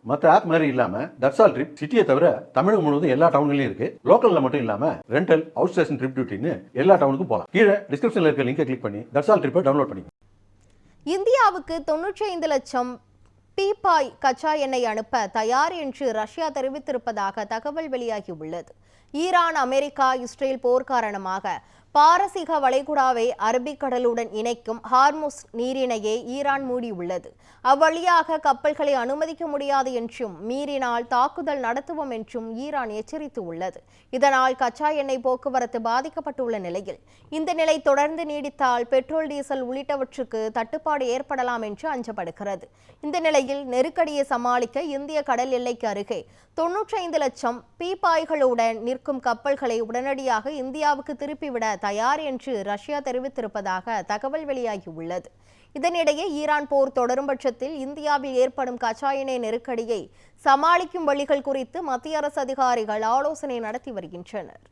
மற்ற ஆப் மாதிரி இல்லாம தட்சால் ட்ரிப் சிட்டியை தவிர தமிழகம் முழுவதும் எல்லா டவுன்லயும் இருக்கு. லோக்கல்ல மட்டும் இல்லாம ரெண்டல், அவுட் ஸ்டேஷன் ட்ரிப் டியூட்டின்னு எல்லா டவுனுக்கும் போகலாம். கீழே டிஸ்கிரிப்ஷன்ல இருக்க லிங்கை கிளிக் பண்ணி தட்சால் ட்ரிப்பை டவுன்லோட் பண்ணி. இந்தியாவுக்கு 95 லட்சம் பீப்பாய் கச்சா எண்ணெய் அனுப்ப தயார் என்று ரஷ்யா தெரிவித்திருப்பதாக தகவல் வெளியாகியுள்ளது. ஈரான், அமெரிக்கா, இஸ்ரேல் போர் காரணமாக பாரசீக வளைகுடாவை அரபிக்கடலுடன் இணைக்கும் ஹார்முஸ் நீரிணையை ஈரான் மூடியுள்ளது. அவ்வழியாக கப்பல்களை அனுமதிக்க முடியாது என்றும், மீறினால் தாக்குதல் நடத்துவோம் என்றும் ஈரான் எச்சரித்துள்ளது. இதனால் கச்சா எண்ணெய் போக்குவரத்து பாதிக்கப்பட்டுள்ள நிலையில் இந்த நிலை தொடர்ந்து நீடித்தால் பெட்ரோல், டீசல் உள்ளிட்டவற்றுக்கு தட்டுப்பாடு ஏற்படலாம் என்று அஞ்சப்படுகிறது. இந்த நிலையில் நெருக்கடியை சமாளிக்க இந்திய கடல் எல்லைக்கு அருகே 95 லட்சம் பீப்பாய்களுடன் நிற்கும் கப்பல்களை உடனடியாக இந்தியாவுக்கு திருப்பிவிட தயார் என்று ரஷ்யா தெரிவித்திருப்பதாக தகவல் வெளியாகியுள்ளது. இதனிடையே ஈரான் போர் தொடரும் பட்சத்தில் இந்தியாவில் ஏற்படும் கச்சா எண்ணெய் நெருக்கடியை சமாளிக்கும் வழிகள் குறித்து மத்திய அரசு அதிகாரிகள் ஆலோசனை நடத்தி வருகின்றனர்.